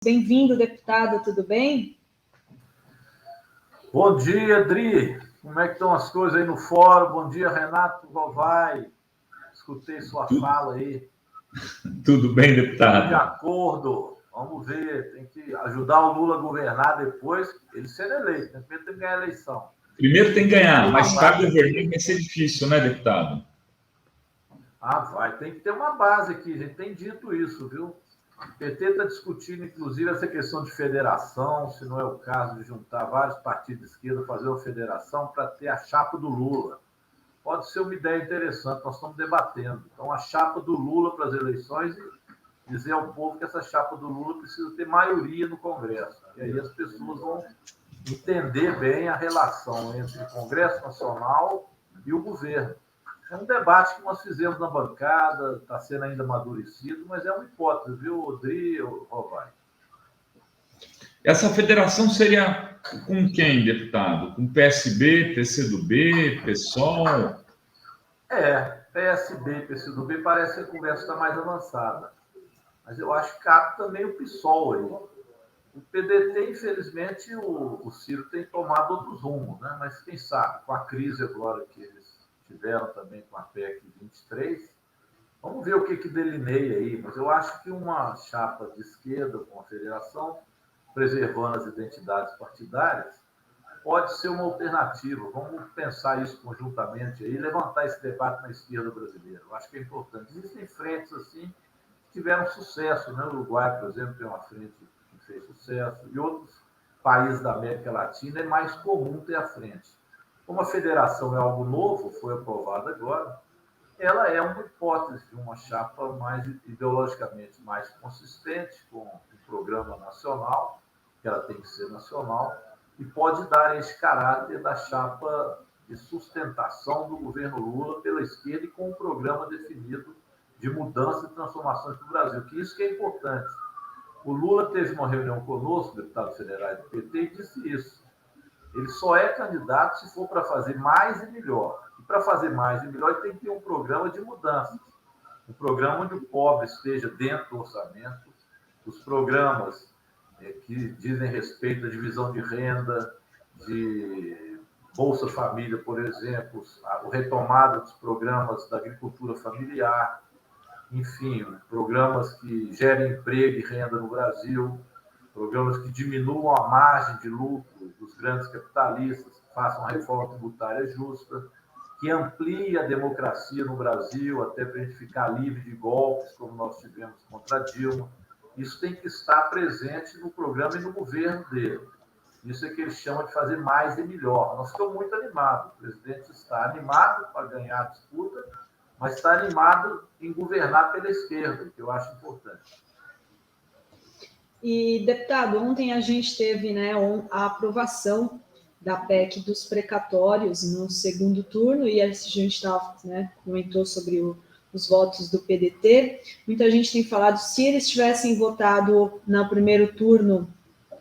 Bem-vindo, deputado, tudo bem? Bom dia, Dri. Como é que estão as coisas aí no fórum? Bom dia, Renato Govai. Escutei sua fala aí. Tudo bem, deputado? De acordo. Vamos ver. Tem que ajudar o Lula a governar depois, ele ser eleito. Primeiro tem que ganhar a eleição. Primeiro tem que ganhar, mas para governar vai ser difícil, né, deputado? Vai. Tem que ter uma base aqui. A gente tem dito isso, viu? O PT está discutindo, inclusive, essa questão de federação, se não é o caso de juntar vários partidos de esquerda, fazer uma federação para ter a chapa do Lula. Pode ser uma ideia interessante, nós estamos debatendo. Então, a chapa do Lula para as eleições e dizer ao povo que essa chapa do Lula precisa ter maioria no Congresso. E aí as pessoas vão entender bem a relação entre o Congresso Nacional e o governo. É um debate que nós fizemos na bancada, está sendo ainda amadurecido, mas é uma hipótese, viu, Rodrigo e Rovai? Essa federação seria com quem, deputado? Com PSB, PCdoB, PSOL? PSB e PCdoB parece que a conversa está mais avançada. Mas eu acho que cabe também o PSOL aí. O PDT, infelizmente, o Ciro tem tomado outros rumos, né? Mas quem sabe, com a crise agora que eles tiveram também com a PEC 23, vamos ver o que delineia aí. Mas eu acho que uma chapa de esquerda com a federação, preservando as identidades partidárias, pode ser uma alternativa. Vamos pensar isso conjuntamente aí, levantar esse debate na esquerda brasileira. Eu acho que é importante. Existem frentes assim que tiveram sucesso, né? O Uruguai, por exemplo, tem uma frente que fez sucesso, e outros países da América Latina é mais comum ter a frente. Como a federação é algo novo, foi aprovada agora, ela é uma hipótese de uma chapa mais ideologicamente mais consistente, com um programa nacional, que ela tem que ser nacional, e pode dar esse caráter da chapa de sustentação do governo Lula pela esquerda e com um programa definido de mudança e transformações para o Brasil, que isso que é importante. O Lula teve uma reunião conosco, deputado federal do PT, e disse isso. Ele só é candidato se for para fazer mais e melhor. E para fazer mais e melhor, ele tem que ter um programa de mudanças. Um programa onde o pobre esteja dentro do orçamento, os programas que dizem respeito à divisão de renda, de Bolsa Família, por exemplo, a retomada dos programas da agricultura familiar, enfim, programas que gerem emprego e renda no Brasil, programas que diminuam a margem de lucro dos grandes capitalistas, que façam uma reforma tributária justa, que amplie a democracia no Brasil, até para a gente ficar livre de golpes, como nós tivemos contra a Dilma. Isso tem que estar presente no programa e no governo dele. Isso é que ele chama de fazer mais e melhor. Nós estamos muito animados. O presidente está animado para ganhar a disputa, mas está animado em governar pela esquerda, que eu acho importante. E, deputado, ontem a gente teve, né, a aprovação da PEC dos precatórios no segundo turno, e a gente comentou sobre os votos do PDT. Muita gente tem falado, se eles tivessem votado no primeiro turno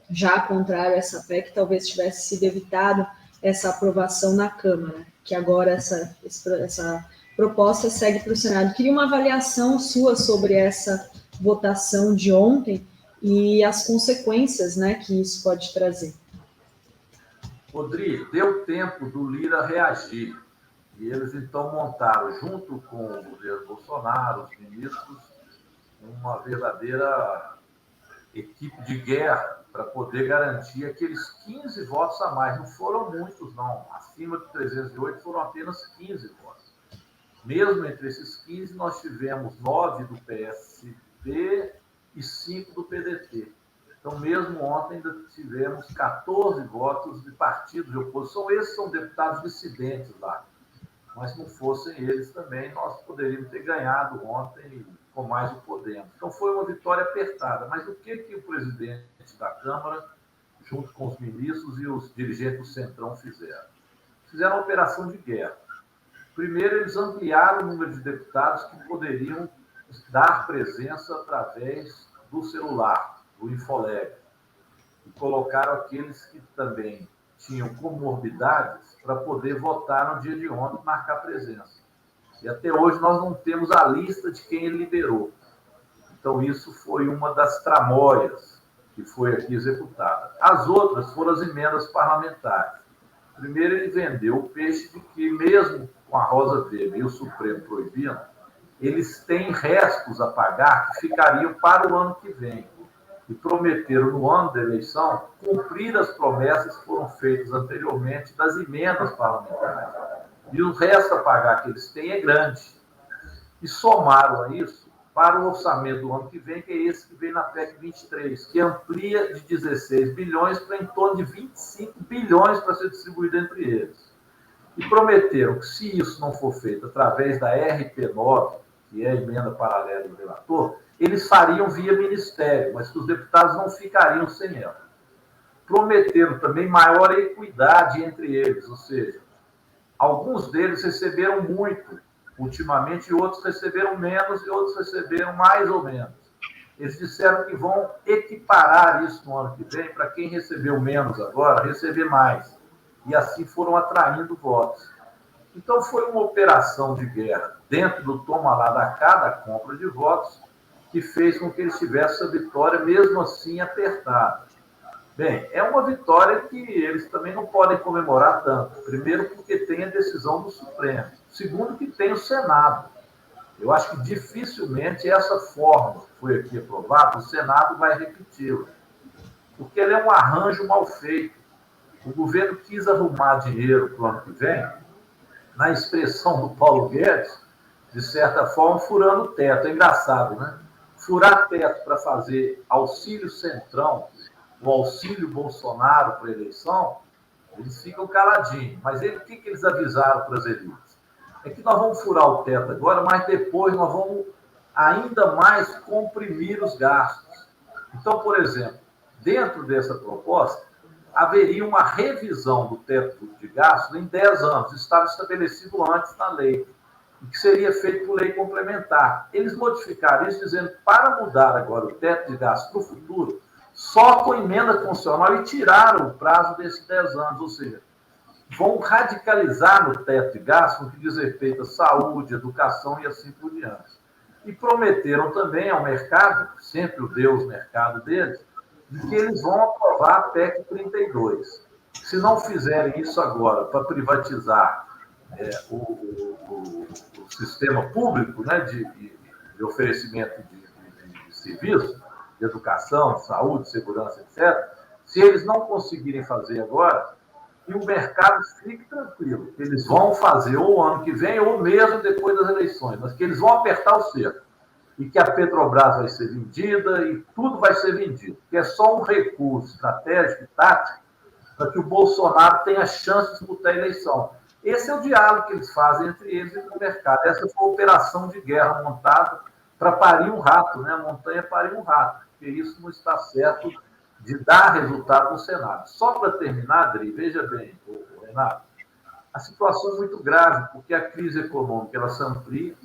já contrário a essa PEC, talvez tivesse sido evitado essa aprovação na Câmara, que agora essa proposta segue para o Senado. Queria uma avaliação sua sobre essa votação de ontem e as consequências, né, que isso pode trazer. Rodrigo, deu tempo do Lira reagir. E eles, então, montaram, junto com o governo Bolsonaro, os ministros, uma verdadeira equipe de guerra para poder garantir aqueles 15 votos a mais. Não foram muitos, não. Acima de 308 foram apenas 15 votos. Mesmo entre esses 15, nós tivemos 9 do PSB e 5 do PDT. Então, mesmo ontem, ainda tivemos 14 votos de partidos de oposição. Esses são deputados dissidentes lá. Mas se não fossem eles também, nós poderíamos ter ganhado ontem com mais o Podemos. Então, foi uma vitória apertada. Mas o que o presidente da Câmara, junto com os ministros e os dirigentes do Centrão, fizeram? Fizeram uma operação de guerra. Primeiro, eles ampliaram o número de deputados que poderiam dar presença através do celular, do Infoleg. E colocaram aqueles que também tinham comorbidades para poder votar no dia de ontem e marcar presença. E até hoje nós não temos a lista de quem ele liberou. Então, isso foi uma das tramóias que foi aqui executada. As outras foram as emendas parlamentares. Primeiro, ele vendeu o peixe de que, mesmo com a Rosa Weber e o Supremo proibindo, eles têm restos a pagar que ficariam para o ano que vem. E prometeram, no ano da eleição, cumprir as promessas que foram feitas anteriormente das emendas parlamentares. E o resto a pagar que eles têm é grande. E somaram a isso para o orçamento do ano que vem, que é esse que vem na PEC 23, que amplia de 16 bilhões para em torno de 25 bilhões para ser distribuído entre eles. E prometeram que, se isso não for feito através da RP9, que é a emenda paralela do relator, eles fariam via ministério, mas que os deputados não ficariam sem ela. Prometeram também maior equidade entre eles, ou seja, alguns deles receberam muito ultimamente, e outros receberam menos, e outros receberam mais ou menos. Eles disseram que vão equiparar isso no ano que vem, para quem recebeu menos agora, receber mais. E assim foram atraindo votos. Então, foi uma operação de guerra dentro do toma lá da cá, da compra de votos, que fez com que eles tivessem essa vitória, mesmo assim, apertada. Bem, é uma vitória que eles também não podem comemorar tanto. Primeiro, porque tem a decisão do Supremo. Segundo, que tem o Senado. Eu acho que dificilmente essa fórmula que foi aqui aprovada, o Senado vai repeti-la. Porque ele é um arranjo mal feito. O governo quis arrumar dinheiro para o ano que vem, na expressão do Paulo Guedes, de certa forma, furando o teto. É engraçado, né? Furar teto para fazer auxílio centrão, o auxílio Bolsonaro para a eleição, eles ficam caladinhos. Mas o que eles avisaram para as elites? É que nós vamos furar o teto agora, mas depois nós vamos ainda mais comprimir os gastos. Então, por exemplo, dentro dessa proposta, haveria uma revisão do teto de gastos em 10 anos. Estava estabelecido antes na lei, e que seria feito por lei complementar. Eles modificaram isso dizendo que, para mudar agora o teto de gastos para o futuro, só com emenda constitucional, e tiraram o prazo desses 10 anos, ou seja, vão radicalizar no teto de gastos no que diz respeito à saúde, educação e assim por diante. E prometeram também ao mercado, sempre o Deus mercado deles, de que eles vão aprovar a PEC 32. Se não fizerem isso agora para privatizar o sistema público, né, de oferecimento de serviço, de educação, de saúde, segurança, etc., se eles não conseguirem fazer agora, e o mercado fique tranquilo, eles vão fazer ou ano que vem ou mesmo depois das eleições, mas que eles vão apertar o cerco, e que a Petrobras vai ser vendida e tudo vai ser vendido, que é só um recurso estratégico e tático para que o Bolsonaro tenha chance de disputar a eleição. Esse é o diálogo que eles fazem entre eles e o mercado. Essa foi a operação de guerra montada para parir um rato, né? A montanha parir um rato, porque isso não está certo de dar resultado no Senado. Só para terminar, Adri, veja bem, Renato, a situação é muito grave, porque a crise econômica ela se amplia,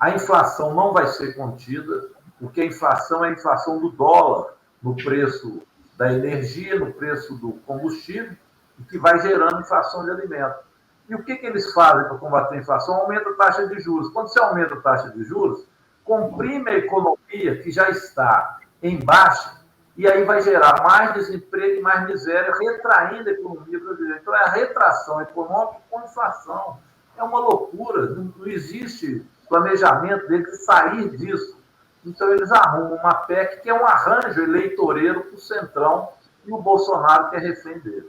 a inflação não vai ser contida, porque a inflação é a inflação do dólar no preço da energia, no preço do combustível, e que vai gerando inflação de alimentos. E o que eles fazem para combater a inflação? Aumenta a taxa de juros. Quando você aumenta a taxa de juros, comprime a economia que já está em baixa, e aí vai gerar mais desemprego e mais miséria, retraindo a economia brasileira. Então, é a retração econômica com inflação. É uma loucura, não existe planejamento deles de sair disso. Então, eles arrumam uma PEC que é um arranjo eleitoreiro para o Centrão e o Bolsonaro que é refém deles.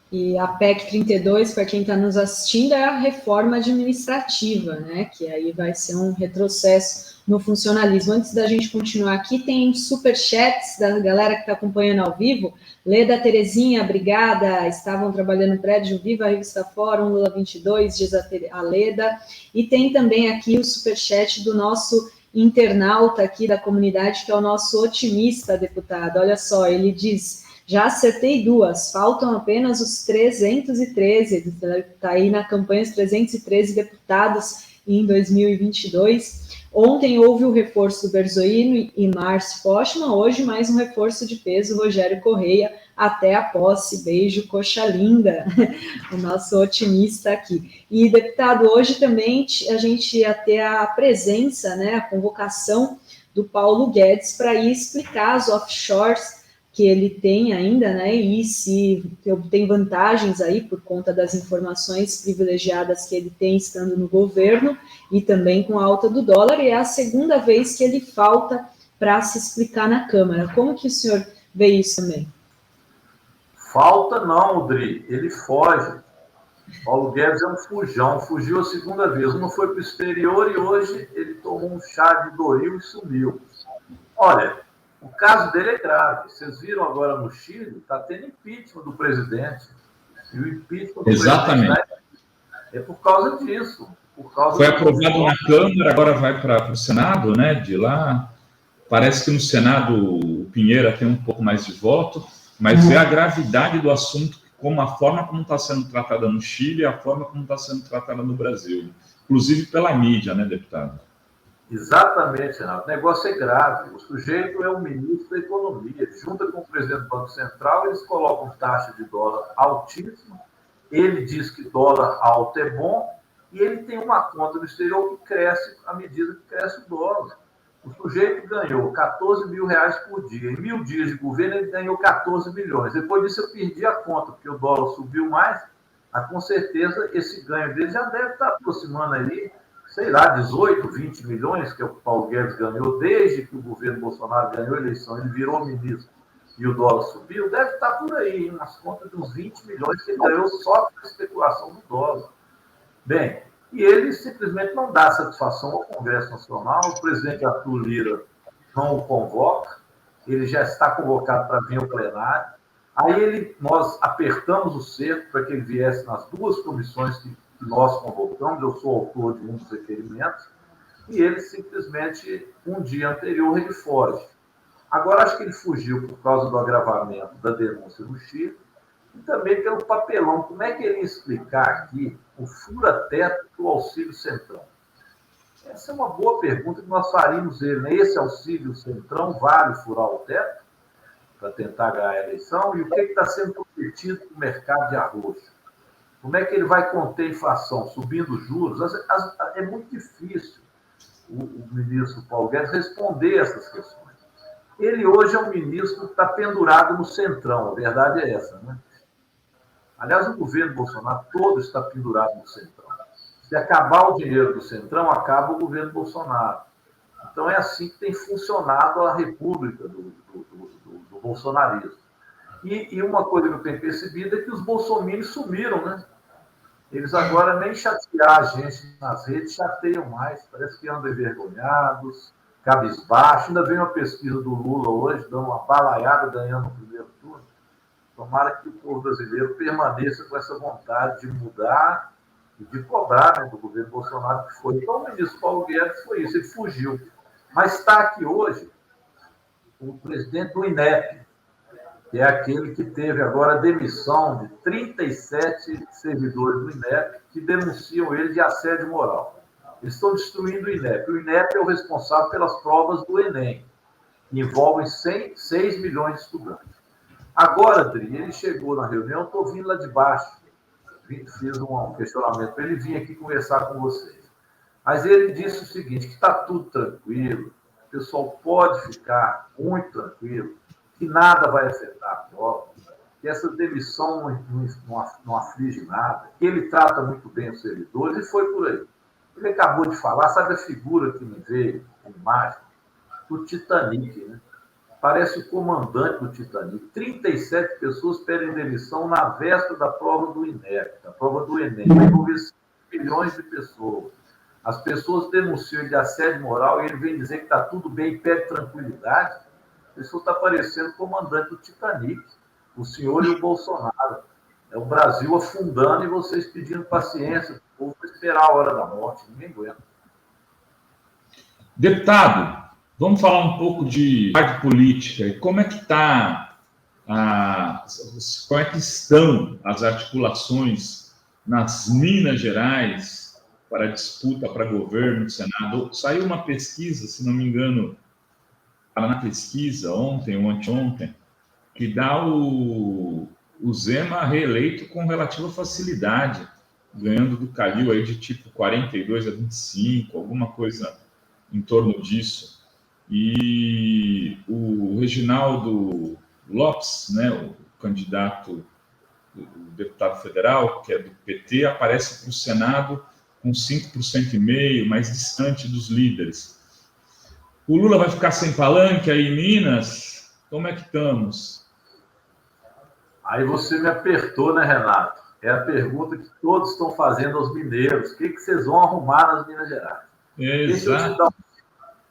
E a PEC 32, para quem está nos assistindo, é a reforma administrativa, né? Que aí vai ser um retrocesso no funcionalismo. Antes da gente continuar aqui, tem superchats da galera que está acompanhando ao vivo. Leda Terezinha, obrigada. Estavam trabalhando no prédio Viva a Revista Fórum, Lula 22, diz a Leda. E tem também aqui o superchat do nosso internauta aqui da comunidade, que é o nosso otimista deputado. Olha só, ele diz: já acertei 2, faltam apenas os 313, está aí na campanha os 313 deputados em 2022. Ontem houve o reforço do Berzoino e Márcio Postman, hoje mais um reforço de peso, Rogério Correia, até a posse. Beijo, coxa linda, o nosso otimista aqui. E, deputado, hoje também a gente ia ter a presença, né, a convocação do Paulo Guedes para ir explicar as offshores que ele tem ainda, né, e se obtém vantagens aí por conta das informações privilegiadas que ele tem estando no governo e também com a alta do dólar, e é a segunda vez que ele falta para se explicar na Câmara. Como que o senhor vê isso também? Falta não, Dri, ele foge. Paulo Guedes é um fujão, fugiu a segunda vez. Uma foi para o exterior e hoje ele tomou um chá de Doril e sumiu. Olha, o caso dele é grave. Vocês viram agora no Chile, está tendo impeachment do presidente. E o impeachment do Exatamente. presidente é por causa disso. Foi aprovado na Câmara, agora vai para o Senado, né? De lá. Parece que no Senado o Pinheira tem um pouco mais de voto, mas é a gravidade do assunto, como a forma como está sendo tratada no Chile e a forma como está sendo tratada no Brasil. Inclusive pela mídia, né, deputado? Exatamente, Renato. O negócio é grave. O sujeito é o ministro da Economia. Junta com o presidente do Banco Central, eles colocam taxa de dólar altíssima. Ele diz que dólar alto é bom e ele tem uma conta no exterior que cresce à medida que cresce o dólar. O sujeito ganhou 14 mil reais por dia. Em 1000 dias de governo, ele ganhou 14 milhões. Depois disso, eu perdi a conta, porque o dólar subiu mais. Mas, com certeza, esse ganho dele já deve estar aproximando aí, sei lá, 18, 20 milhões, que é o que o Paulo Guedes ganhou desde que o governo Bolsonaro ganhou a eleição. Ele virou ministro e o dólar subiu. Deve estar por aí, umas contas de uns 20 milhões que ele ganhou só com a especulação do dólar. Bem, e ele simplesmente não dá satisfação ao Congresso Nacional. O presidente Arthur Lira não o convoca, ele já está convocado para vir ao plenário. Aí nós apertamos o cerco para que ele viesse nas duas comissões que nós convocamos. Eu sou autor de um dos requerimentos, e ele simplesmente, um dia anterior, ele foge. Agora, acho que ele fugiu por causa do agravamento da denúncia no Chile e também pelo papelão. Como é que ele ia explicar aqui o fura-teto do Auxílio Centrão? Essa é uma boa pergunta que nós faríamos ele, né? Esse Auxílio Centrão vale furar o teto para tentar ganhar a eleição? E o que está sendo prometido para o mercado de arroz? Como é que ele vai conter a inflação? Subindo juros? É muito difícil o ministro Paulo Guedes responder essas questões. Ele hoje é um ministro que está pendurado no Centrão, a verdade é essa, né? Aliás, o governo Bolsonaro todo está pendurado no Centrão. Se acabar o dinheiro do Centrão, acaba o governo Bolsonaro. Então é assim que tem funcionado a república do bolsonarismo. E uma coisa que eu tenho percebido é que os bolsominions sumiram, né? Eles agora nem chatear a gente nas redes, chateiam mais, parece que andam envergonhados, cabisbaixo. Ainda veio uma pesquisa do Lula hoje, dando uma balaiada, ganhando no primeiro turno. Tomara que o povo brasileiro permaneça com essa vontade de mudar e de cobrar, né, do governo Bolsonaro, que foi. Então, o ministro Paulo Guedes foi isso, ele fugiu. Mas está aqui hoje o presidente do INEP, que é aquele que teve agora a demissão de 37 servidores do INEP que denunciam ele de assédio moral. Eles estão destruindo o INEP. O INEP é o responsável pelas provas do Enem, que envolvem 6 milhões de estudantes. Agora, Adri, ele chegou na reunião, estou vindo lá de baixo, fiz um questionamento para ele vir aqui conversar com vocês. Mas ele disse o seguinte, que está tudo tranquilo, o pessoal pode ficar muito tranquilo, que nada vai afetar a prova, que essa demissão não aflige nada, que ele trata muito bem os servidores, e foi por aí. Ele acabou de falar, sabe a figura que me veio, a imagem? Do Titanic, né? Parece o comandante do Titanic. 37 pessoas pedem demissão na véspera da prova do INEP, da prova do Enem. Envolveu 5 milhões de pessoas. As pessoas denunciam ele de assédio moral e ele vem dizer que está tudo bem e pede tranquilidade. Isso está parecendo o comandante do Titanic, o senhor e o Bolsonaro. É o Brasil afundando e vocês pedindo paciência. O povo vai esperar a hora da morte, ninguém aguenta. Deputado, vamos falar um pouco de parte política. Como é que está, como é que estão as articulações nas Minas Gerais para a disputa para governo do Senado? Saiu uma pesquisa, se não me engano, na pesquisa ontem ou anteontem, que dá o Zema reeleito com relativa facilidade, ganhando do Calil aí de tipo 42 a 25, alguma coisa em torno disso. e o Reginaldo Lopes, né, o candidato, o deputado federal, que é do PT, aparece para o Senado com 5,5%, mais distante dos líderes. O Lula vai ficar sem palanque aí em Minas? Como é que estamos? Aí você me apertou, né, Renato? É a pergunta que todos estão fazendo aos mineiros. O que vocês vão arrumar nas Minas Gerais? Exato.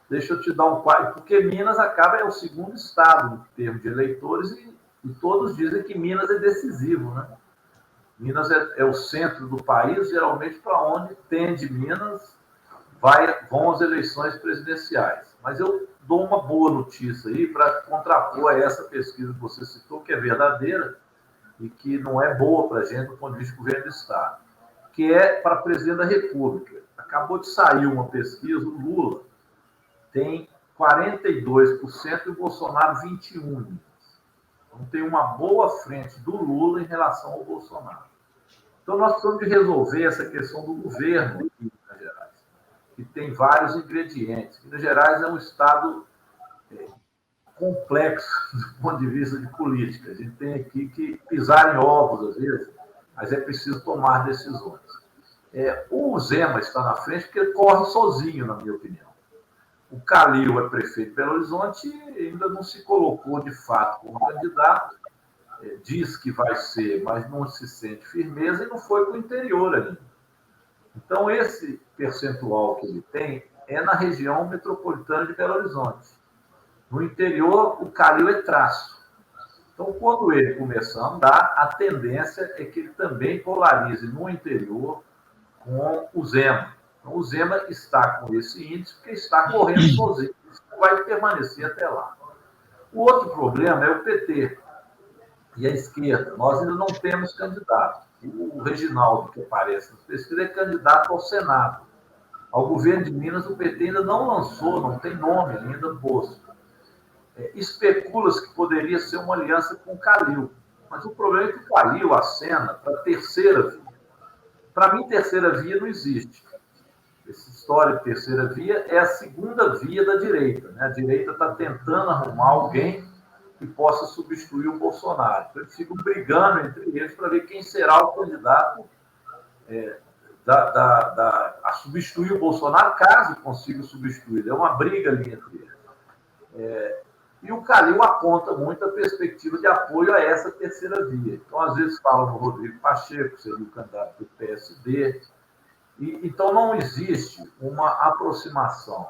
Deixa eu te dar um quadro, porque Minas é o segundo estado em termos de eleitores e todos dizem que Minas é decisivo, né? Minas é o centro do país, geralmente para onde tende Minas vão as eleições presidenciais. Mas eu dou uma boa notícia aí para contrapor a essa pesquisa que você citou, que é verdadeira e que não é boa para a gente do ponto de vista do governo do Estado, que é para presidente da República. Acabou de sair uma pesquisa, o Lula tem 42% e o Bolsonaro 21%. Então tem uma boa frente do Lula em relação ao Bolsonaro. Então nós precisamos de resolver essa questão do governo aqui em Minas Gerais, que tem vários ingredientes. Minas Gerais é um estado complexo do ponto de vista de política. A gente tem aqui que pisar em ovos, às vezes, mas é preciso tomar decisões. O Zema está na frente porque ele corre sozinho, na minha opinião. O Calil é prefeito de Belo Horizonte e ainda não se colocou, de fato, como candidato. Diz que vai ser, mas não se sente firmeza e não foi para o interior ainda. Então, esse percentual que ele tem é na região metropolitana de Belo Horizonte. No interior, o Calil é traço. Então, quando ele começar a andar, a tendência é que ele também polarize no interior com o Zema. Então, o Zema está com esse índice porque está correndo sozinho. Isso vai permanecer até lá. O outro problema é o PT e a esquerda. Nós ainda não temos candidato. O Reginaldo, que aparece nas pesquisas, é candidato ao Senado. Ao governo de Minas, o PT ainda não lançou, não tem nome ainda posto. Especula-se que poderia ser uma aliança com o Calil. Mas o problema é que o Calil acena para a terceira via. Para mim, terceira via não existe. Essa história de terceira via é a segunda via da direita. Né? A direita está tentando arrumar alguém que possa substituir o Bolsonaro. Então, eles ficam brigando entre eles para ver quem será o candidato a substituir o Bolsonaro, caso consiga substituir. É uma briga ali entre eles. E o Calil aponta muito a perspectiva de apoio a essa terceira via. Então, às vezes, falam no Rodrigo Pacheco, seria o candidato do PSD. Então, não existe uma aproximação,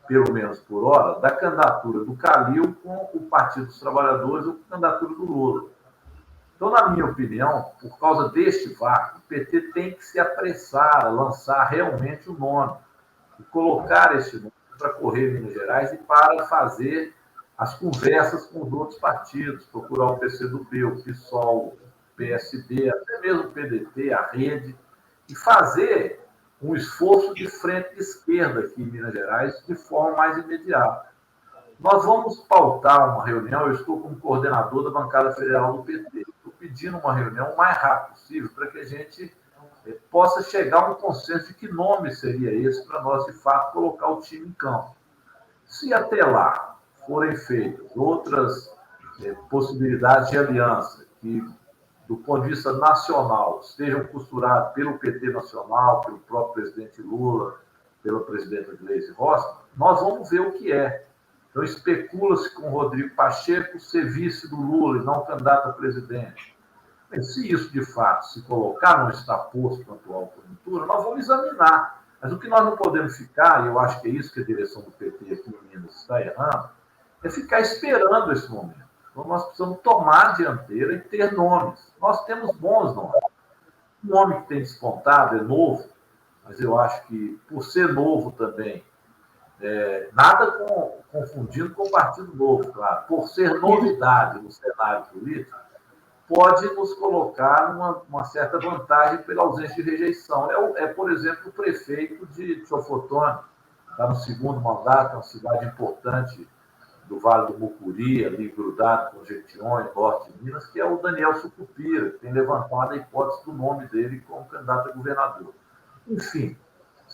pelo menos por hora, da candidatura do Calil com o Partido dos Trabalhadores ou com a candidatura do Lula. Então, na minha opinião, por causa deste vácuo, o PT tem que se apressar a lançar realmente o nome e colocar esse nome para correr em Minas Gerais e para fazer as conversas com os outros partidos, procurar o PCdoB, o PSOL, o PSD, até mesmo o PDT, a Rede, e fazer um esforço de frente esquerda aqui em Minas Gerais de forma mais imediata. Nós vamos pautar uma reunião, eu estou como coordenador da bancada federal do PT, estou pedindo uma reunião o mais rápido possível para que a gente possa chegar a um consenso de que nome seria esse para nós, de fato, colocar o time em campo. Se até lá forem feitas outras possibilidades de aliança que, do ponto de vista nacional, estejam costuradas pelo PT nacional, pelo próprio presidente Lula, pela presidenta Gleisi Hoffmann, nós vamos ver o que é. Então, especula-se com o Rodrigo Pacheco ser vice do Lula e não candidato a presidente. Se isso, de fato, se colocar, não está posto na atual conjuntura, nós vamos examinar. Mas o que nós não podemos ficar, e eu acho que é isso que a direção do PT aqui em Minas está errando, é ficar esperando esse momento. Então, nós precisamos tomar a dianteira e ter nomes. Nós temos bons nomes. O nome que tem despontado é novo, mas eu acho que, por ser novo também, nada confundindo com o Partido Novo, claro, por ser novidade no cenário político, pode nos colocar numa certa vantagem pela ausência de rejeição. Por exemplo, o prefeito de Teofotone, está no segundo mandato, é uma cidade importante do Vale do Mucuri, ali grudado com Jequitinhonha, norte de Minas, que é o Daniel Sucupira, que tem levantado a hipótese do nome dele como candidato a governador. Enfim,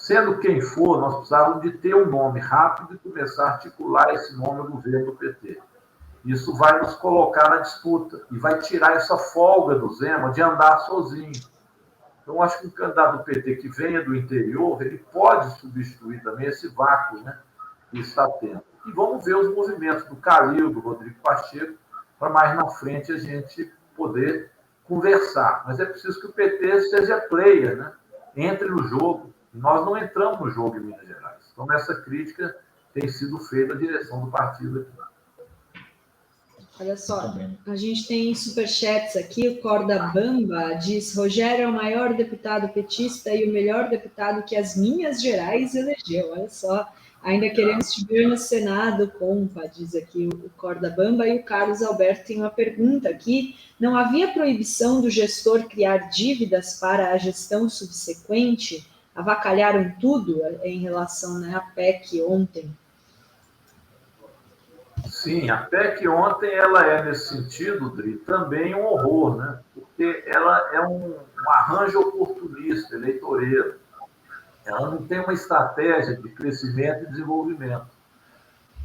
Sendo quem for, nós precisávamos de ter um nome rápido e começar a articular esse nome no governo do PT. Isso vai nos colocar na disputa e vai tirar essa folga do Zema de andar sozinho. Então, acho que um candidato do PT que venha do interior, ele pode substituir também esse vácuo, né, que está tendo. E vamos ver os movimentos do Calil, do Rodrigo Pacheco, para mais na frente a gente poder conversar. Mas é preciso que o PT seja player, né, entre no jogo. Nós não entramos no jogo em Minas Gerais. Então, essa crítica tem sido feita à direção do partido aqui. Olha só, a gente tem superchats aqui, o Corda Bamba diz, Rogério é o maior deputado petista e o melhor deputado que as Minas Gerais elegeu. Olha só, ainda queremos te ver no Senado, compa, diz aqui o Corda Bamba. E o Carlos Alberto tem uma pergunta aqui, não havia proibição do gestor criar dívidas para a gestão subsequente? Avacalharam tudo em relação, né, à PEC ontem? Sim, a PEC ontem ela é, nesse sentido, Dri, também um horror, né? Porque ela é um arranjo oportunista, eleitoreiro. Ela não tem uma estratégia de crescimento e desenvolvimento.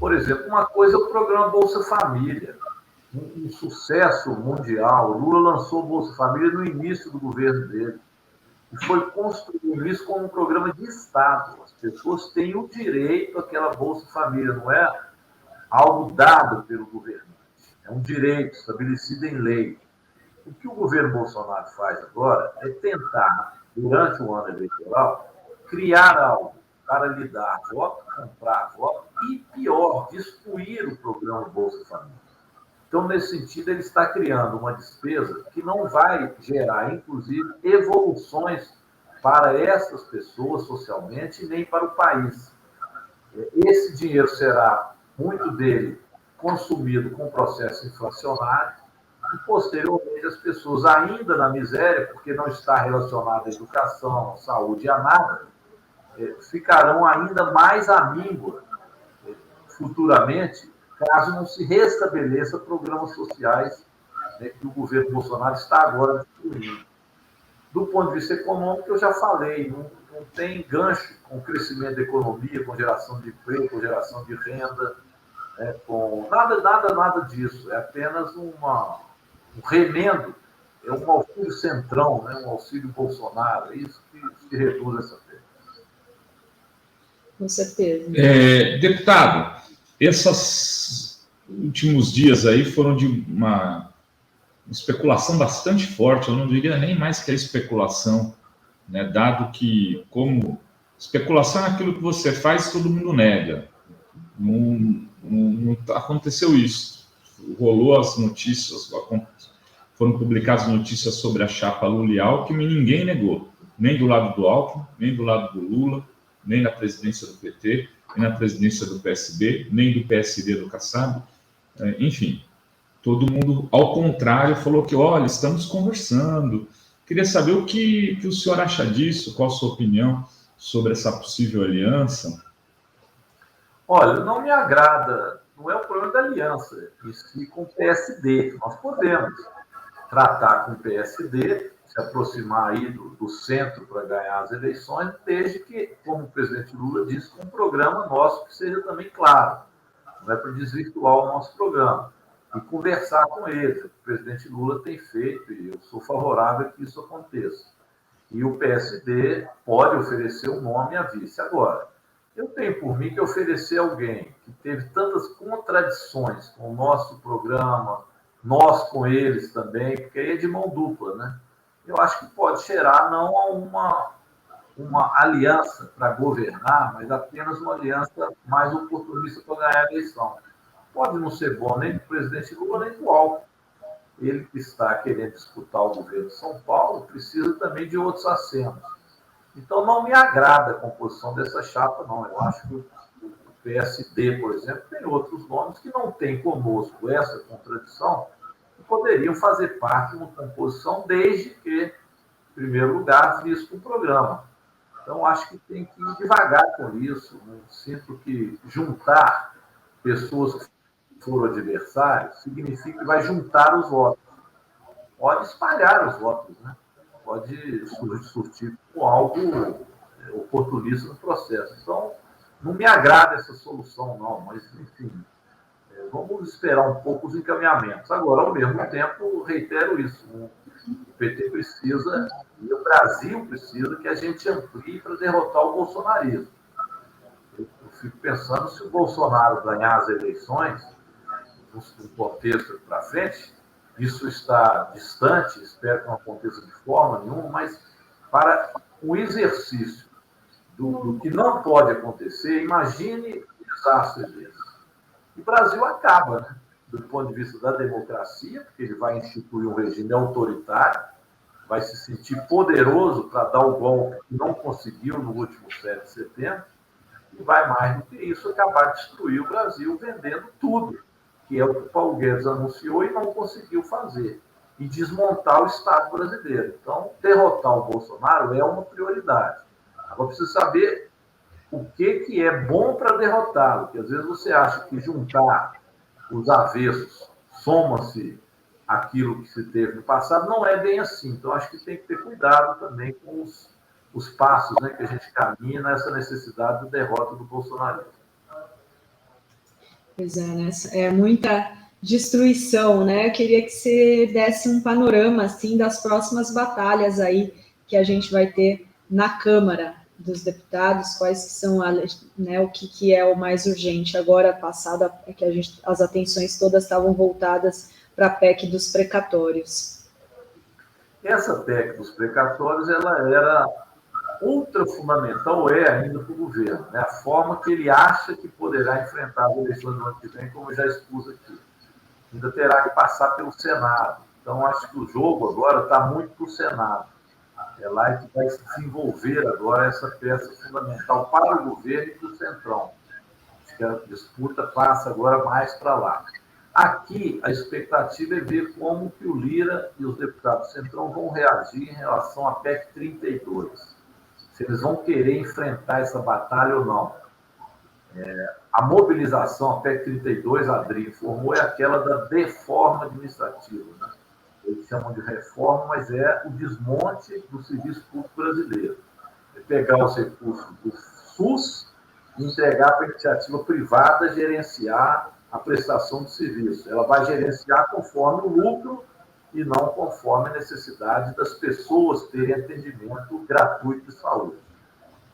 Por exemplo, uma coisa é o programa Bolsa Família, um sucesso mundial. O Lula lançou o Bolsa Família no início do governo dele. E foi construído isso como um programa de Estado. As pessoas têm o direito àquela Bolsa Família, não é algo dado pelo governante. É um direito estabelecido em lei. O que o governo Bolsonaro faz agora é tentar, durante o ano eleitoral, criar algo para lhe dar voto, comprar voto e, pior, destruir o programa Bolsa Família. Então, nesse sentido, ele está criando uma despesa que não vai gerar, inclusive, evoluções para essas pessoas socialmente, nem para o país. Esse dinheiro será, muito dele, consumido com o processo inflacionário e, posteriormente, as pessoas ainda na miséria, porque não está relacionado à educação, à saúde e a nada, ficarão ainda mais à míngua futuramente, caso não se restabeleça programas sociais, né, que o governo Bolsonaro está agora destruindo. Do ponto de vista econômico, eu já falei, não tem gancho com o crescimento da economia, com geração de emprego, com geração de renda, né, com nada disso. É apenas um remendo, é um auxílio centrão, né, um auxílio Bolsonaro, é isso que reduz essa perda. Com certeza. Deputado, esses últimos dias aí foram de uma especulação bastante forte, eu não diria nem mais que a especulação, né, dado que, como especulação é aquilo que você faz, todo mundo nega. Não aconteceu isso. Rolou as notícias, foram publicadas notícias sobre a chapa Lula e Alckmin, ninguém negou, nem do lado do Alckmin, nem do lado do Lula, nem na presidência do PT, nem na presidência do PSB, nem do PSD do Kassab, enfim. Todo mundo, ao contrário, falou que, olha, estamos conversando. Queria saber o que o senhor acha disso, qual a sua opinião sobre essa possível aliança? Olha, não me agrada, não é o problema da aliança, e sim com o PSD. Nós podemos tratar com o PSD, se aproximar aí do centro para ganhar as eleições, desde que, como o presidente Lula disse, um programa nosso que seja também claro. Não é para desvirtuar o nosso programa. E conversar com eles. O presidente Lula tem feito, e eu sou favorável a que isso aconteça. E o PSD pode oferecer um nome à vice. Agora, eu tenho por mim que oferecer alguém que teve tantas contradições com o nosso programa, nós com eles também, porque aí é de mão dupla, né? Eu acho que pode cheirar não a uma aliança para governar, mas apenas uma aliança mais oportunista para ganhar a eleição. Pode não ser bom nem do presidente Lula, nem do Alckmin. Ele que está querendo disputar o governo de São Paulo precisa também de outros assentos. Então, não me agrada a composição dessa chapa, não. Eu acho que o PSD, por exemplo, tem outros nomes que não têm conosco essa contradição e poderiam fazer parte de uma composição desde que, em primeiro lugar, visto o programa. Então, acho que tem que ir devagar com isso. Não sinto que juntar pessoas que foram adversários significa que vai juntar os votos. Pode espalhar os votos, né? Pode surtir com algo oportunista no processo. Então, não me agrada essa solução, não, mas, enfim, vamos esperar um pouco os encaminhamentos. Agora, ao mesmo tempo, reitero isso, o PT precisa, e o Brasil precisa, que a gente amplie para derrotar o bolsonarismo. Eu fico pensando, se o Bolsonaro ganhar as eleições, no contexto para frente, isso está distante, espero que não aconteça de forma nenhuma, mas para o exercício do que não pode acontecer, imagine desastres desses. O Brasil acaba, né? Do ponto de vista da democracia, porque ele vai instituir um regime autoritário, vai se sentir poderoso para dar o golpe que não conseguiu no último 7 de setembro, e vai mais do que isso, acabar de destruir o Brasil vendendo tudo, que é o que o Paulo Guedes anunciou e não conseguiu fazer, e desmontar o Estado brasileiro. Então, derrotar o Bolsonaro é uma prioridade. Agora, precisa saber o que é bom para derrotá-lo, porque às vezes você acha que juntar os avessos soma-se aquilo que se teve no passado, não é bem assim. Então, acho que tem que ter cuidado também com os passos, né, que a gente caminha nessa necessidade de derrota do bolsonarismo. Pois é, né? É muita destruição, né? Eu queria que você desse um panorama, assim, das próximas batalhas aí que a gente vai ter na Câmara dos Deputados, quais que são, né, o que é o mais urgente. Agora, passada, é que as atenções todas estavam voltadas para a PEC dos precatórios. Essa PEC dos precatórios, ela era ultra fundamental, é ainda para o governo, né? A forma que ele acha que poderá enfrentar as eleições do ano que vem, como eu já expus aqui. Ainda terá que passar pelo Senado. Então, acho que o jogo agora está muito para o Senado. É lá que vai se desenvolver agora essa peça fundamental para o governo e para o Centrão. Acho que a disputa passa agora mais para lá. Aqui, a expectativa é ver como que o Lira e os deputados do Centrão vão reagir em relação à PEC 32. Se eles vão querer enfrentar essa batalha ou não. A mobilização, a PEC 32, a Adri informou, é aquela da deforma administrativa, né? Eles chamam de reforma, mas é o desmonte do serviço público brasileiro. É pegar os recursos do SUS e entregar para a iniciativa privada gerenciar a prestação de serviço. Ela vai gerenciar conforme o lucro e não conforme a necessidade das pessoas terem atendimento gratuito de saúde.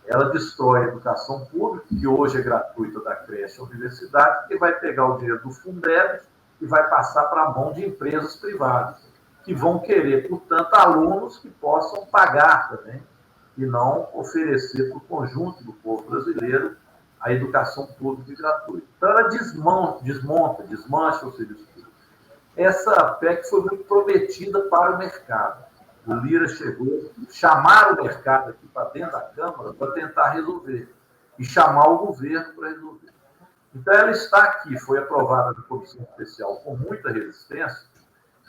Ela destrói a educação pública, que hoje é gratuita da creche à universidade, que vai pegar o dinheiro do Fundeb e vai passar para a mão de empresas privadas, que vão querer, portanto, alunos que possam pagar também e não oferecer para o conjunto do povo brasileiro a educação pública e gratuita. Então, ela desmancha o serviço público. Essa PEC foi muito prometida para o mercado. O Lira chegou, chamar o mercado aqui para dentro da Câmara para tentar resolver e chamar o governo para resolver. Então, ela está aqui, foi aprovada na Comissão Especial com muita resistência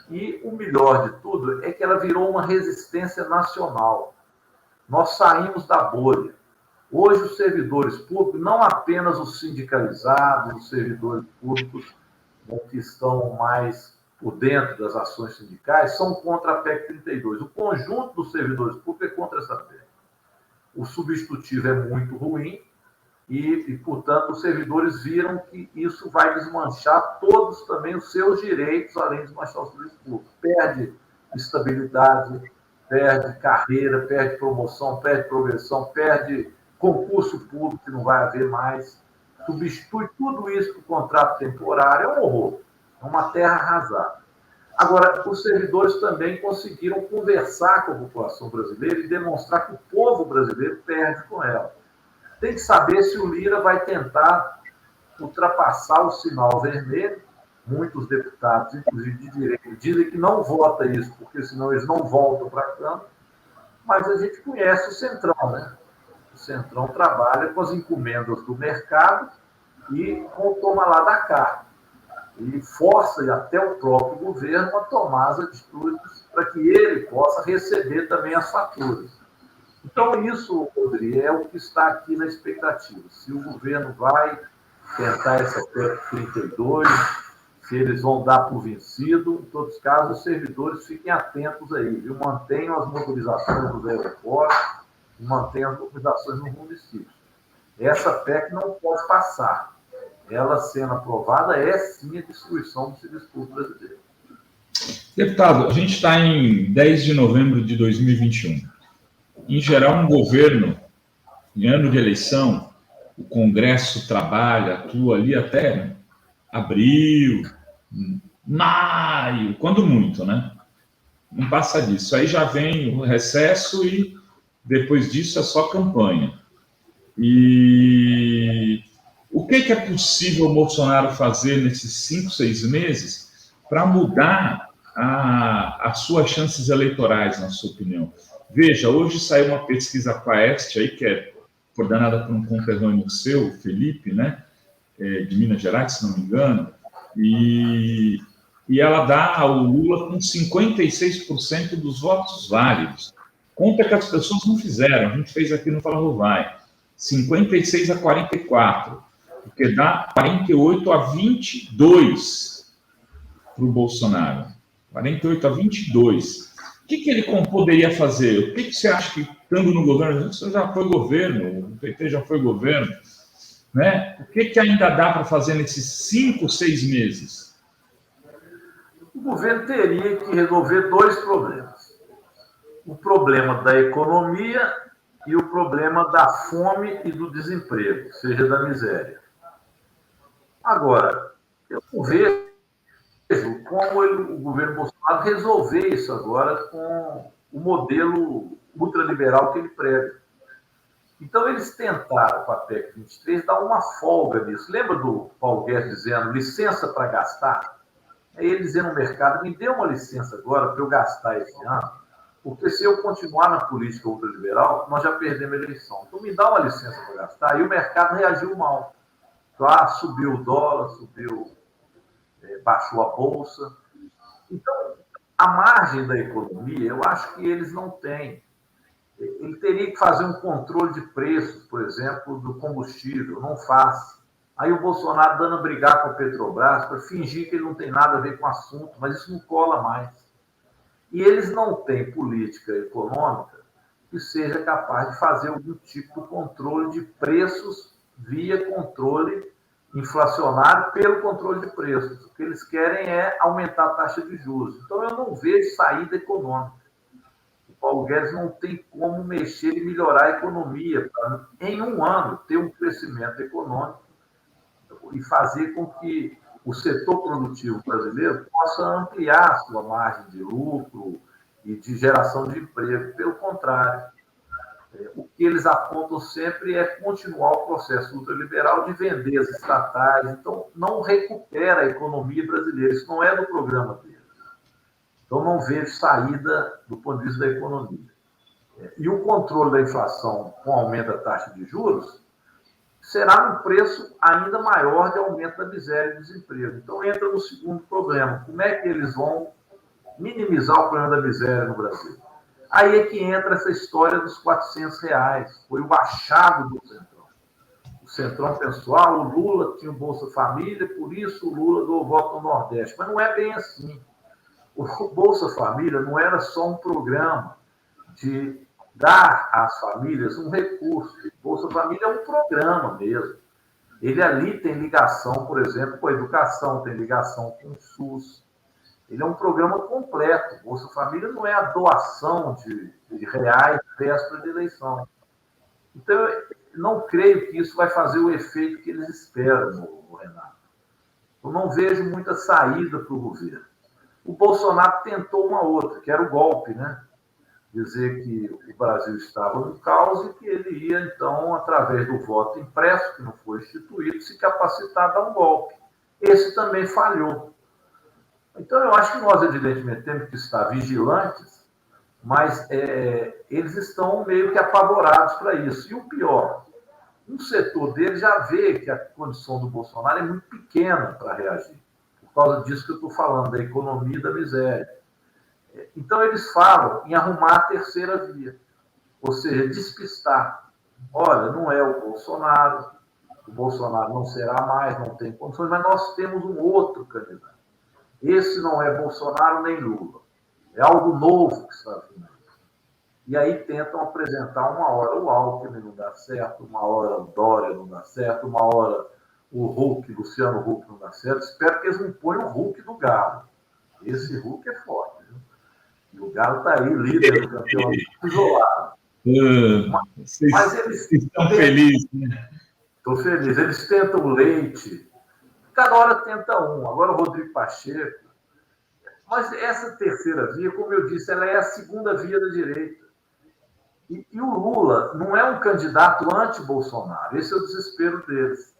e o melhor de tudo é que ela virou uma resistência nacional. Nós saímos da bolha. Hoje, os servidores públicos, não apenas os sindicalizados, os servidores públicos, né, que estão mais por dentro das ações sindicais, são contra a PEC 32. O conjunto dos servidores públicos é contra essa PEC. O substitutivo é muito ruim e, portanto, os servidores viram que isso vai desmanchar todos também os seus direitos, além de desmanchar o serviço público. Perde estabilidade, perde carreira, perde promoção, perde progressão, perde concurso público, que não vai haver mais. Substitui tudo isso por contrato temporário, é um horror. É uma terra arrasada. Agora, os servidores também conseguiram conversar com a população brasileira e demonstrar que o povo brasileiro perde com ela. Tem que saber se o Lira vai tentar ultrapassar o sinal vermelho. Muitos deputados, inclusive de direita, dizem que não vota isso, porque senão eles não voltam para a Câmara. Mas a gente conhece o Centrão, né? O Centrão trabalha com as encomendas do mercado e com o toma lá da cá. E força até o próprio governo a tomar as atitudes para que ele possa receber também as faturas. Então, isso, Rodrigo, é o que está aqui na expectativa. Se o governo vai tentar essa PEC 32, se eles vão dar por vencido, em todos os casos, os servidores fiquem atentos aí, viu? Mantenham as mobilizações dos aeroportos, e mantém as movimentações nos municípios. Essa PEC não pode passar. Ela sendo aprovada é sim a destruição do serviço público brasileiro. Deputado, a gente está em 10 de novembro de 2021. Em geral, um governo, em ano de eleição, o Congresso trabalha, atua ali até abril, maio, quando muito, né? Não passa disso. Aí já vem o recesso e depois disso é só campanha. E o que é possível o Bolsonaro fazer nesses 5, 6 meses para mudar as suas chances eleitorais, na sua opinião? Veja, hoje saiu uma pesquisa Quaest, aí, que é coordenada por um conterrâneo seu, Felipe, né, de Minas Gerais, se não me engano, e ela dá ao Lula com 56% dos votos válidos. Conta que as pessoas não fizeram, a gente fez aqui no Fala Vai, 56 a 44, porque dá 48 a 22 para o Bolsonaro. 48 a 22. O que ele poderia fazer? O que você acha que, estando no governo, você já foi governo, o PT já foi governo, né? O que ainda dá para fazer nesses 5, 6 meses? O governo teria que resolver 2 problemas. O problema da economia e o problema da fome e do desemprego, seja da miséria. Agora, eu não vejo como o governo Bolsonaro resolver isso agora com o modelo ultraliberal que ele prega. Então, eles tentaram, com a PEC 23, dar uma folga nisso. Lembra do Paulo Guedes dizendo licença para gastar? Aí ele dizendo no mercado, me dê uma licença agora para eu gastar esse ano, porque se eu continuar na política ultraliberal, nós já perdemos a eleição. Então, me dá uma licença para gastar. E o mercado reagiu mal. Então, subiu o dólar, baixou a bolsa. Então, a margem da economia, eu acho que eles não têm. Ele teria que fazer um controle de preços, por exemplo, do combustível, não faz. Aí o Bolsonaro dando a brigar com a Petrobras para fingir que ele não tem nada a ver com o assunto, mas isso não cola mais. E eles não têm política econômica que seja capaz de fazer algum tipo de controle de preços via controle inflacionário pelo controle de preços. O que eles querem é aumentar a taxa de juros. Então, eu não vejo saída econômica. O Paulo Guedes não tem como mexer e melhorar a economia para, em um ano, ter um crescimento econômico e fazer com que o setor produtivo brasileiro possa ampliar a sua margem de lucro e de geração de emprego. Pelo contrário, o que eles apontam sempre é continuar o processo ultraliberal de vender as estatais. Então, não recupera a economia brasileira. Isso não é do programa deles. Então, não vejo saída do ponto de vista da economia. E o controle da inflação com aumento da taxa de juros será um preço ainda maior de aumento da miséria e do desemprego. Então, entra no segundo problema. Como é que eles vão minimizar o problema da miséria no Brasil? Aí é que entra essa história dos R$400. Foi o achado do Centrão. O Centrão pensou, o Lula tinha o Bolsa Família, por isso o Lula deu o voto no Nordeste. Mas não é bem assim. O Bolsa Família não era só um programa de dar às famílias um recurso. O Bolsa Família é um programa mesmo. Ele ali tem ligação, por exemplo, com a educação, tem ligação com o SUS. Ele é um programa completo. O Bolsa Família não é a doação de reais véspera de eleição. Então, eu não creio que isso vai fazer o efeito que eles esperam, Renato. Eu não vejo muita saída para o governo. O Bolsonaro tentou uma outra, que era o golpe, né? Dizer que o Brasil estava no caos e que ele ia, então, através do voto impresso, que não foi instituído, se capacitar a dar um golpe. Esse também falhou. Então, eu acho que nós, evidentemente, temos que estar vigilantes, mas eles estão meio que apavorados para isso. E o pior, um setor deles já vê que a condição do Bolsonaro é muito pequena para reagir, por causa disso que eu estou falando, da economia e da miséria. Então, eles falam em arrumar a terceira via, ou seja, despistar. Olha, não é o Bolsonaro não será mais, não tem condições, mas nós temos um outro candidato. Esse não é Bolsonaro nem Lula. É algo novo que está vindo. E aí tentam apresentar uma hora o Alckmin não dá certo, uma hora o Dória não dá certo, uma hora o Huck, Luciano Huck não dá certo. Espero que eles não ponham o Huck do Galo. Esse Huck é forte, viu? E o Galo está aí, líder do campeonato, isolado. Mas eles estão felizes, né? Estou feliz. Eles tentam o Leite, cada hora tenta um. Agora o Rodrigo Pacheco. Mas essa terceira via, como eu disse, ela é a segunda via da direita. E o Lula não é um candidato anti-Bolsonaro. Esse é o desespero deles.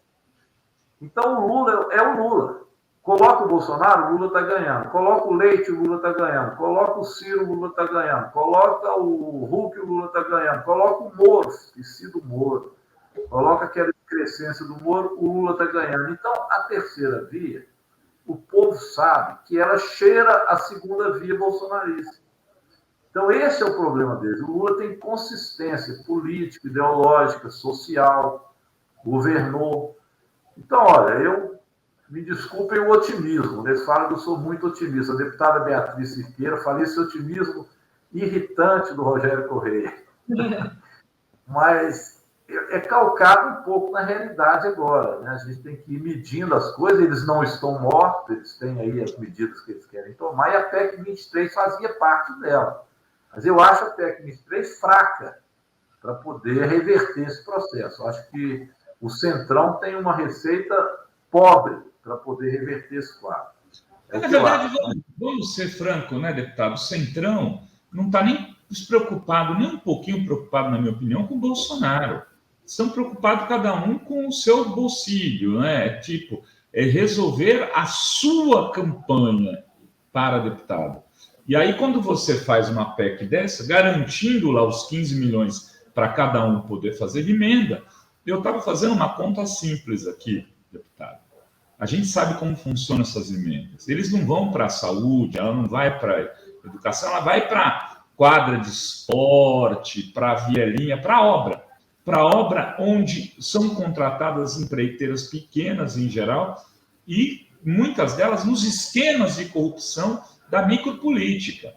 Então o Lula é o Lula. Coloca o Bolsonaro, o Lula está ganhando. Coloca o Leite, o Lula está ganhando. Coloca o Ciro, o Lula está ganhando. Coloca o Huck, o Lula está ganhando. Coloca o Moro, esqueci do Moro. Coloca aquela excrescência do Moro, o Lula está ganhando. Então, a terceira via, o povo sabe que ela cheira a segunda via bolsonarista. Então, esse é o problema deles. O Lula tem consistência política, ideológica, social, governou. Então, olha, me desculpem o otimismo. Eles falam que eu sou muito otimista. A deputada Beatriz Siqueira fala esse otimismo irritante do Rogério Correia. Mas é calcado um pouco na realidade agora, né? A gente tem que ir medindo as coisas, eles não estão mortos, eles têm aí as medidas que eles querem tomar, e a PEC 23 fazia parte dela. Mas eu acho a PEC 23 fraca para poder reverter esse processo. Eu acho que o Centrão tem uma receita pobre para poder reverter esse quadro. Na verdade, vamos ser franco, né, deputado? O Centrão não está nem despreocupado, nem um pouquinho preocupado, na minha opinião, com o Bolsonaro. Estão preocupados cada um com o seu bolsilho, né? Tipo, resolver a sua campanha para deputado. E aí, quando você faz uma PEC dessa, garantindo lá os 15 milhões para cada um poder fazer emenda, eu estava fazendo uma conta simples aqui, deputado. A gente sabe como funcionam essas emendas. Eles não vão para a saúde, ela não vai para a educação, ela vai para quadra de esporte, para a vielinha, para a obra. Para a obra onde são contratadas empreiteiras pequenas, em geral, e muitas delas nos esquemas de corrupção da micropolítica.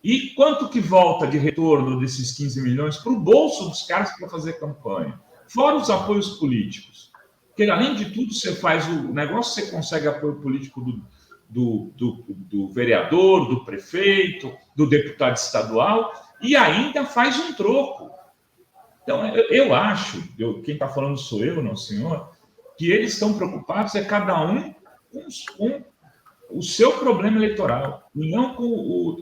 E quanto que volta de retorno desses 15 milhões para o bolso dos caras para fazer campanha? Fora os apoios políticos. Porque, além de tudo, você faz o negócio, você consegue apoio político do vereador, do prefeito, do deputado estadual, e ainda faz um troco. Então, eu acho, quem está falando sou eu, não o senhor, que eles estão preocupados, cada um com o seu problema eleitoral, e não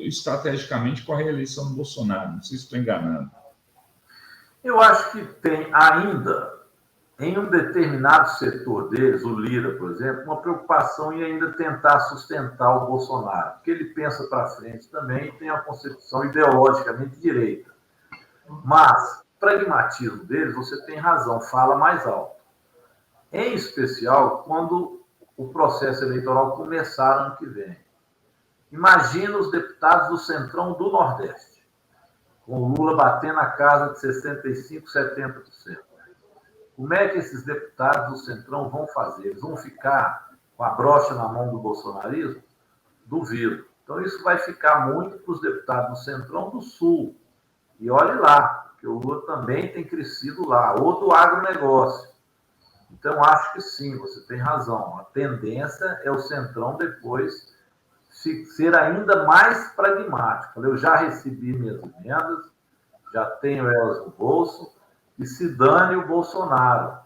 estrategicamente com a reeleição do Bolsonaro. Não sei se estou enganado. Eu acho que tem ainda, em um determinado setor deles, o Lira, por exemplo, uma preocupação em ainda tentar sustentar o Bolsonaro, porque ele pensa para frente também e tem uma concepção ideologicamente direita. Mas, pragmatismo deles, você tem razão, fala mais alto. Em especial, quando o processo eleitoral começar ano que vem. Imagina os deputados do Centrão do Nordeste, com o Lula batendo a casa de 65%, 70%. Como é que esses deputados do Centrão vão fazer? Eles vão ficar com a brocha na mão do bolsonarismo? Duvido. Então, isso vai ficar muito para os deputados do Centrão do Sul. E olhe lá, porque o Lula também tem crescido lá, ou do agronegócio. Então, acho que sim, você tem razão. A tendência é o Centrão depois ser ainda mais pragmático. Eu já recebi minhas emendas, já tenho elas no bolso, e se dane o Bolsonaro,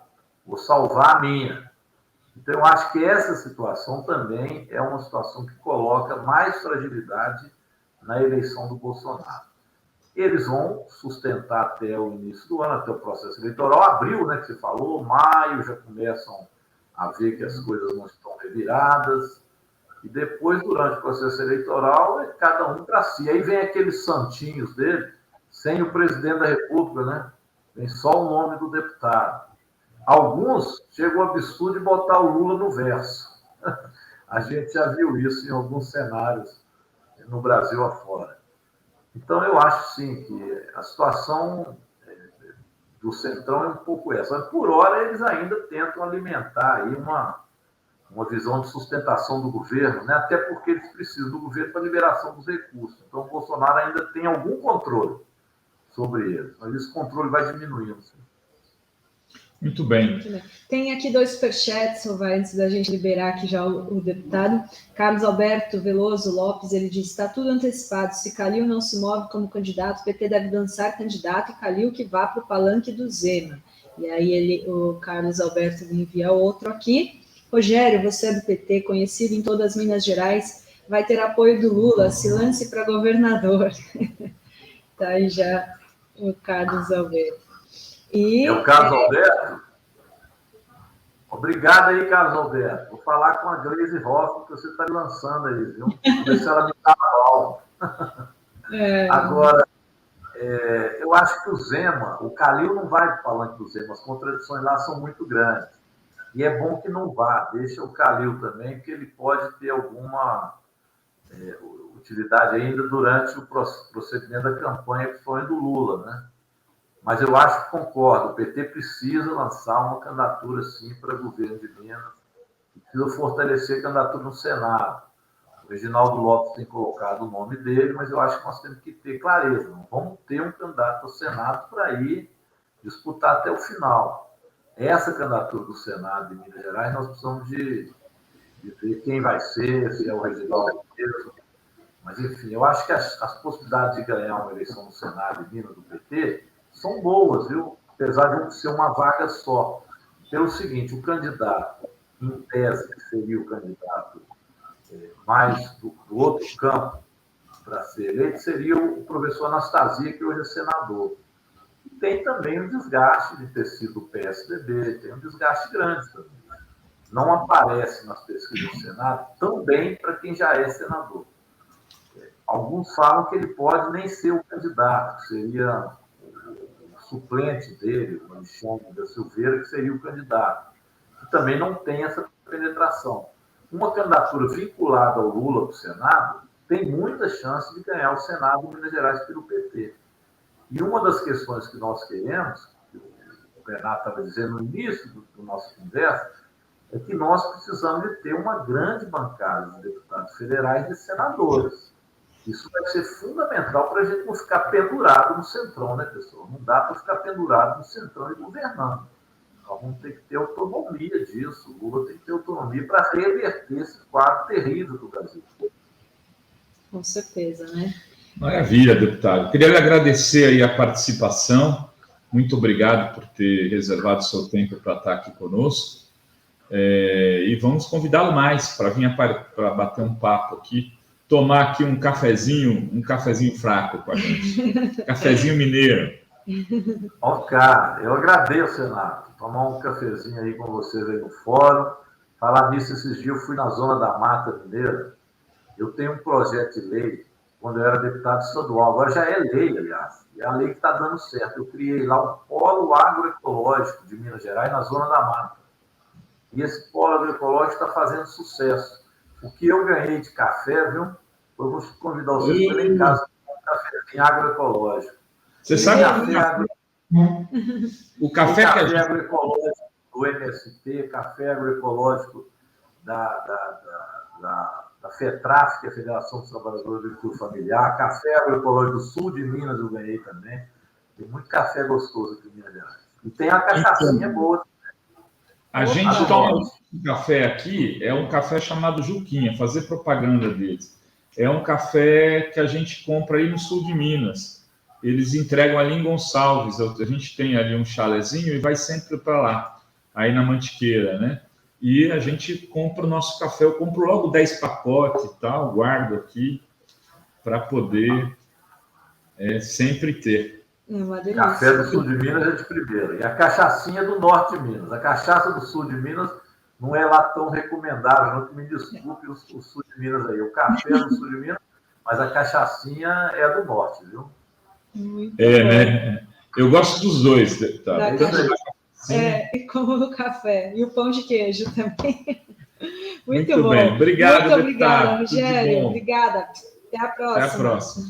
vou salvar a minha. Então, eu acho que essa situação também é uma situação que coloca mais fragilidade na eleição do Bolsonaro. Eles vão sustentar até o início do ano, até o processo eleitoral. Abril, né, que você falou, maio, já começam a ver que as coisas não estão reviradas. E depois, durante o processo eleitoral, é cada um para si. Aí vem aqueles santinhos dele, sem o presidente da República, né? Vem só o nome do deputado. Alguns chegam ao absurdo de botar o Lula no verso. A gente já viu isso em alguns cenários no Brasil afora. Então, eu acho, sim, que a situação do Centrão é um pouco essa. Mas, por hora, eles ainda tentam alimentar aí uma visão de sustentação do governo, né? Até porque eles precisam do governo para a liberação dos recursos. Então, o Bolsonaro ainda tem algum controle. sobre eles. Mas esse controle vai diminuindo. Muito bem. Muito bem. Tem aqui 2 superchats, antes da gente liberar aqui já o deputado. Carlos Alberto Veloso Lopes, ele diz: está tudo antecipado. Se Calil não se move como candidato, o PT deve lançar candidato e Calil que vá para o palanque do Zema. E aí o Carlos Alberto me envia outro aqui. Rogério, você é do PT, conhecido em todas as Minas Gerais, vai ter apoio do Lula, se lance para governador. Tá aí já o Carlos Alberto. É o Carlos Alberto? Obrigado aí, Carlos Alberto. Vou falar com a Gleisi Hoffmann, que você está me lançando aí, viu? Vou ver se ela me dá mal. Agora, eu acho que o Zema, o Calil não vai para o palanque do Zema, as contradições lá são muito grandes. E é bom que não vá, deixa o Calil também, porque ele pode ter alguma utilidade ainda durante o procedimento da campanha, que foi do Lula, né? Mas eu acho que concordo, o PT precisa lançar uma candidatura, sim, para o governo de Minas, precisa fortalecer a candidatura no Senado. O Reginaldo Lopes tem colocado o nome dele, mas eu acho que nós temos que ter clareza, não vamos ter um candidato ao Senado para ir disputar até o final. Essa candidatura do Senado de Minas Gerais, nós precisamos de ver quem vai ser, se é o Reginaldo mesmo. Mas, enfim, eu acho que as possibilidades de ganhar uma eleição no Senado de Minas do PT são boas, viu? Apesar de ser uma vaga só. Pelo seguinte, o candidato, em tese, que seria o candidato mais do outro campo para ser eleito, seria o professor Anastasia, que hoje é senador. Tem também um desgaste de ter sido do PSDB, tem um desgaste grande também. Não aparece nas pesquisas do Senado tão bem para quem já é senador. Alguns falam que ele pode nem ser o candidato, que seria suplente dele, o Alexandre da Silveira, que seria o candidato, que também não tem essa penetração. Uma candidatura vinculada ao Lula para o Senado tem muita chance de ganhar o Senado de Minas Gerais pelo PT. E uma das questões que nós queremos, que o Renato estava dizendo no início do nosso conversa, é que nós precisamos de ter uma grande bancada de deputados federais e senadores. Isso vai ser fundamental para a gente não ficar pendurado no centrão, né, pessoal? Não dá para ficar pendurado no centrão e governando. Nós vamos ter que ter autonomia disso. O Lula tem que ter autonomia para reverter esse quadro terrível do Brasil. Com certeza, né? Maravilha, deputado. Queria lhe agradecer aí a participação. Muito obrigado por ter reservado seu tempo para estar aqui conosco. E vamos convidá-lo mais para vir para bater um papo aqui. Tomar aqui um cafezinho fraco com a gente. Cafezinho mineiro. Ok, eu agradeço, Renato. Tomar um cafezinho aí com vocês aí no fórum. Falar nisso, esses dias eu fui na Zona da Mata Mineira. Eu tenho um projeto de lei, quando eu era deputado estadual, agora já é lei, aliás. E é a lei que está dando certo. Eu criei lá um polo agroecológico de Minas Gerais, na Zona da Mata. E esse polo agroecológico está fazendo sucesso. O que eu ganhei de café, viu? Eu vou convidar vocês para ir em casa com um cafezinho agroecológico. Você sabe o café que a gente... agroecológico do MST, café agroecológico da FETRAF, que é a Federação dos Trabalhadores do Agricultura Familiar, café agroecológico do sul de Minas eu ganhei também. Tem muito café gostoso aqui em Minas Gerais. E tem a cachaçinha boa. A gente toma um café aqui, é um café chamado Juquinha, fazer propaganda deles. É um café que a gente compra aí no sul de Minas. Eles entregam ali em Gonçalves. A gente tem ali um chalezinho e vai sempre para lá, aí na Mantiqueira, né? E a gente compra o nosso café. Eu compro logo 10 pacotes e tal, guardo aqui para poder sempre ter. Café do sul de Minas é de primeira. E a cachaçinha do norte de Minas. A cachaça do sul de Minas não é lá tão recomendável, não, que me desculpe o sul de Minas aí. O café é do sul de Minas, mas a cachaçinha é do norte, viu? Né? Eu gosto dos dois, deputado. E como o café. E o pão de queijo também. Muito bom. Bem. Obrigado, muito obrigada, deputado. Rogério. Obrigada. Até a próxima. Até a próxima.